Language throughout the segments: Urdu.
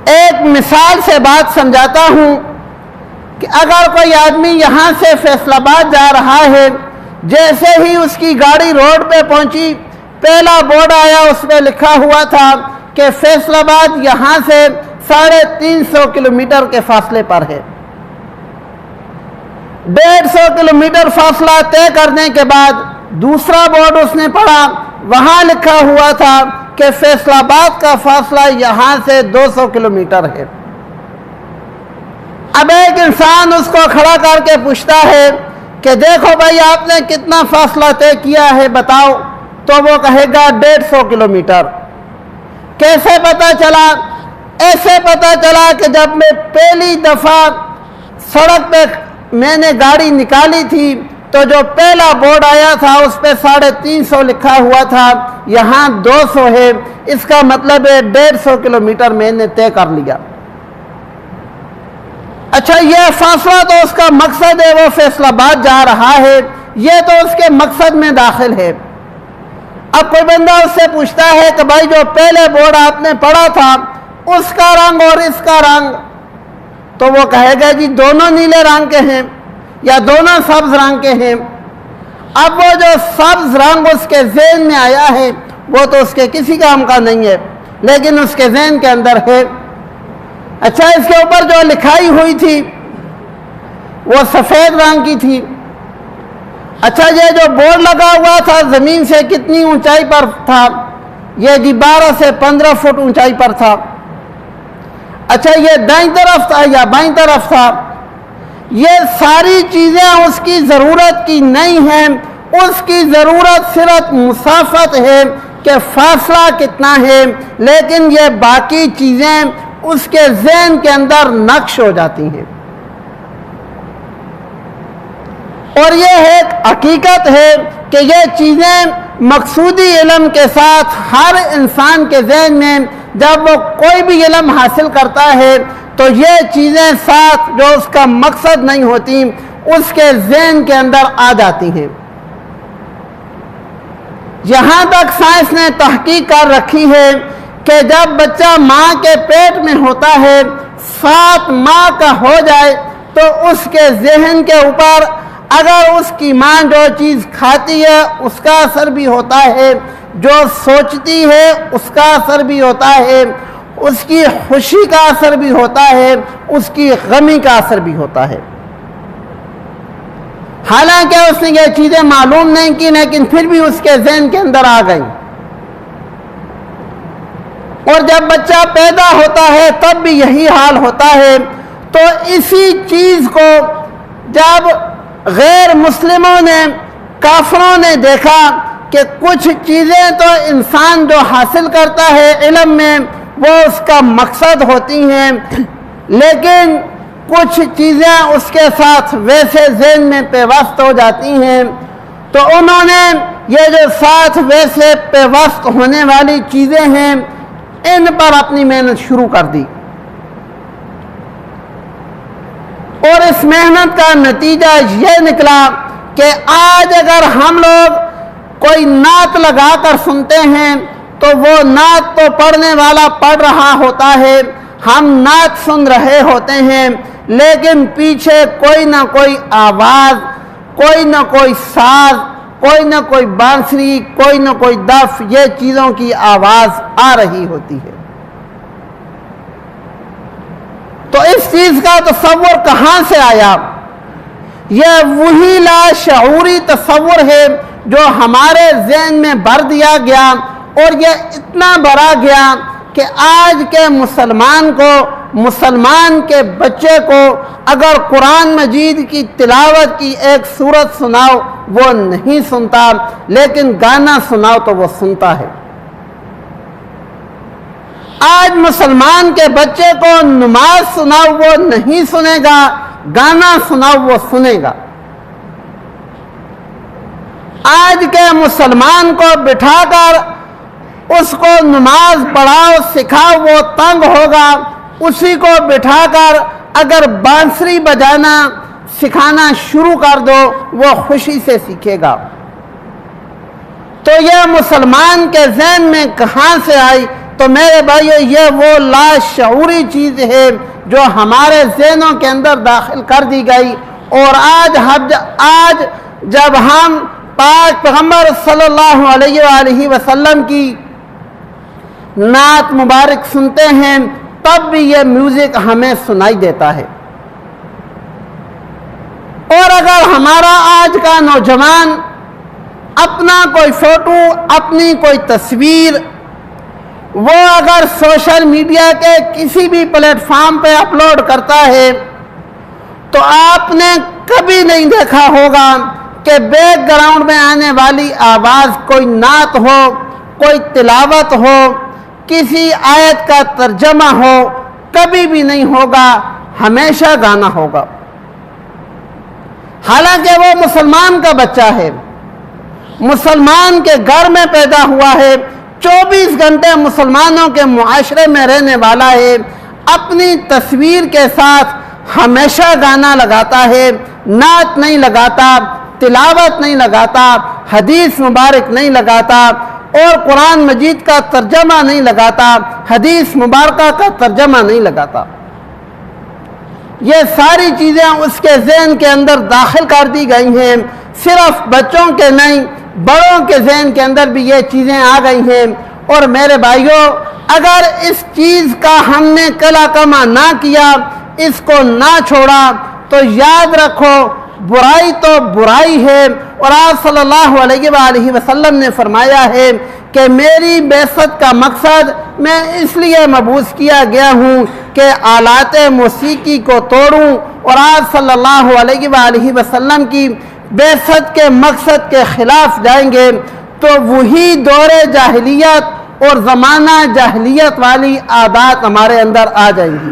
ایک مثال سے بات سمجھاتا ہوں کہ اگر کوئی آدمی یہاں سے فیصل آباد جا رہا ہے، جیسے ہی اس کی گاڑی روڈ پہ پہنچی، پہلا بورڈ آیا، اس پہ لکھا ہوا تھا کہ فیصل آباد یہاں سے 350 کلومیٹر کے فاصلے پر ہے۔ 150 کلومیٹر فاصلہ طے کرنے کے بعد دوسرا بورڈ اس نے پڑھا، وہاں لکھا ہوا تھا کہ فیصل آباد کا فاصلہ یہاں سے 200 کلومیٹر ہے۔ اب ایک انسان اس کو کھڑا کر کے پوچھتا ہے کہ دیکھو بھائی آپ نے کتنا فاصلہ طے کیا ہے بتاؤ، تو وہ کہے گا 150 کلومیٹر۔ کیسے پتا چلا؟ ایسے پتا چلا کہ جب میں پہلی دفعہ سڑک پہ میں نے گاڑی نکالی تھی تو جو پہلا بورڈ آیا تھا اس پہ 350 لکھا ہوا تھا، یہاں 200 ہے، اس کا مطلب ہے 150 کلومیٹر میں نے طے کر لیا۔ اچھا، یہ فاصلہ تو اس کا مقصد ہے، وہ فیصل آباد جا رہا ہے، یہ تو اس کے مقصد میں داخل ہے۔ اب کوئی بندہ اس سے پوچھتا ہے کہ بھائی جو پہلے بورڈ آپ نے پڑھا تھا اس کا رنگ اور اس کا رنگ، تو وہ کہے گا جی دونوں نیلے رنگ کے ہیں یا دونوں سبز رنگ کے ہیں۔ اب وہ جو سبز رنگ اس کے ذہن میں آیا ہے وہ تو اس کے کسی کام کا نہیں ہے، لیکن اس کے ذہن کے اندر ہے۔ اچھا، اس کے اوپر جو لکھائی ہوئی تھی وہ سفید رنگ کی تھی۔ اچھا، یہ جو بورڈ لگا ہوا تھا زمین سے کتنی اونچائی پر تھا؟ یہ جی 12 سے 15 فٹ اونچائی پر تھا۔ اچھا، یہ دائیں طرف تھا یا بائیں طرف تھا؟ یہ ساری چیزیں اس کی ضرورت کی نہیں ہیں، اس کی ضرورت صرف مسافت ہے کہ فاصلہ کتنا ہے، لیکن یہ باقی چیزیں اس کے ذہن کے اندر نقش ہو جاتی ہیں۔ اور یہ ایک حقیقت ہے کہ یہ چیزیں مقصودی علم کے ساتھ ہر انسان کے ذہن میں جب وہ کوئی بھی علم حاصل کرتا ہے تو یہ چیزیں ساتھ جو اس کا مقصد نہیں ہوتی اس کے ذہن کے اندر آ جاتی ہیں۔ یہاں تک سائنس نے تحقیق کر رکھی ہے کہ جب بچہ ماں کے پیٹ میں ہوتا ہے 7 ماہ کا ہو جائے تو اس کے ذہن کے اوپر اگر اس کی ماں جو چیز کھاتی ہے اس کا اثر بھی ہوتا ہے، جو سوچتی ہے اس کا اثر بھی ہوتا ہے، اس کی خوشی کا اثر بھی ہوتا ہے، اس کی غمی کا اثر بھی ہوتا ہے۔ حالانکہ اس نے یہ چیزیں معلوم نہیں کی لیکن پھر بھی اس کے ذہن کے اندر آ گئیں۔ اور جب بچہ پیدا ہوتا ہے تب بھی یہی حال ہوتا ہے۔ تو اسی چیز کو جب غیر مسلموں نے، کافروں نے دیکھا کہ کچھ چیزیں تو انسان جو حاصل کرتا ہے علم میں وہ اس کا مقصد ہوتی ہیں، لیکن کچھ چیزیں اس کے ساتھ ویسے ذہن میں پیوست ہو جاتی ہیں، تو انہوں نے یہ جو ساتھ ویسے پیوست ہونے والی چیزیں ہیں ان پر اپنی محنت شروع کر دی۔ اور اس محنت کا نتیجہ یہ نکلا کہ آج اگر ہم لوگ کوئی نعت لگا کر سنتے ہیں تو وہ نعت تو پڑھنے والا پڑھ رہا ہوتا ہے، ہم نعت سن رہے ہوتے ہیں، لیکن پیچھے کوئی نہ کوئی آواز، کوئی نہ کوئی ساز، کوئی نہ کوئی بانسری، کوئی نہ کوئی دف، یہ چیزوں کی آواز آ رہی ہوتی ہے۔ تو اس چیز کا تصور کہاں سے آیا؟ یہ وہی لاشعوری تصور ہے جو ہمارے ذہن میں بھر دیا گیا، اور یہ اتنا بڑھا گیا کہ آج کے مسلمان کو، مسلمان کے بچے کو اگر قرآن مجید کی تلاوت کی ایک سورت سناؤ وہ نہیں سنتا، لیکن گانا سناؤ تو وہ سنتا ہے۔ آج مسلمان کے بچے کو نماز سناؤ وہ نہیں سنے گا، گانا سناؤ وہ سنے گا۔ آج کے مسلمان کو بٹھا کر اس کو نماز پڑھاؤ سکھاؤ وہ تنگ ہوگا، اسی کو بٹھا کر اگر بانسری بجانا سکھانا شروع کر دو وہ خوشی سے سیکھے گا۔ تو یہ مسلمان کے ذہن میں کہاں سے آئی تو میرے بھائیو یہ وہ لاشعوری چیز ہے جو ہمارے ذہنوں کے اندر داخل کر دی گئی، اور آج جب ہم پاک پیغمبر صلی اللہ علیہ وآلہ وسلم کی نعت مبارک سنتے ہیں تب بھی یہ میوزک ہمیں سنائی دیتا ہے۔ اور اگر ہمارا آج کا نوجوان اپنا کوئی فوٹو، اپنی کوئی تصویر وہ اگر سوشل میڈیا کے کسی بھی پلیٹ فارم پہ اپلوڈ کرتا ہے تو آپ نے کبھی نہیں دیکھا ہوگا کہ بیک گراؤنڈ میں آنے والی آواز کوئی نعت ہو، کوئی تلاوت ہو، کسی آیت کا ترجمہ ہو، کبھی بھی نہیں ہوگا، ہمیشہ گانا ہوگا۔ حالانکہ وہ مسلمان کا بچہ ہے، مسلمان کے گھر میں پیدا ہوا ہے، 24 گھنٹے مسلمانوں کے معاشرے میں رہنے والا ہے، اپنی تصویر کے ساتھ ہمیشہ گانا لگاتا ہے، نعت نہیں لگاتا، تلاوت نہیں لگاتا، حدیث مبارک نہیں لگاتا، اور قرآن مجید کا ترجمہ نہیں لگاتا، حدیث مبارکہ کا ترجمہ نہیں لگاتا۔ یہ ساری چیزیں اس کے ذہن کے اندر داخل کر دی گئی ہیں، صرف بچوں کے نہیں بڑوں کے ذہن کے اندر بھی یہ چیزیں آ گئی ہیں۔ اور میرے بھائیوں، اگر اس چیز کا ہم نے کلا کما نہ کیا، اس کو نہ چھوڑا، تو یاد رکھو برائی تو برائی ہے، اور آپ صلی اللہ علیہ وآلہ وسلم نے فرمایا ہے کہ میری بعثت کا مقصد میں اس لیے مبعوث کیا گیا ہوں کہ آلات موسیقی کو توڑوں، اور آپ صلی اللہ علیہ وآلہ وسلم کی بعثت کے مقصد کے خلاف جائیں گے تو وہی دور جاہلیت اور زمانہ جاہلیت والی عادات ہمارے اندر آ جائیں گی۔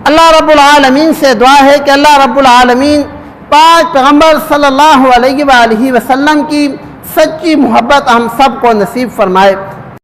اللہ رب العالمین سے دعا ہے کہ اللہ رب العالمین پاک پیغمبر صلی اللہ علیہ وآلہ وسلم کی سچی محبت ہم سب کو نصیب فرمائے۔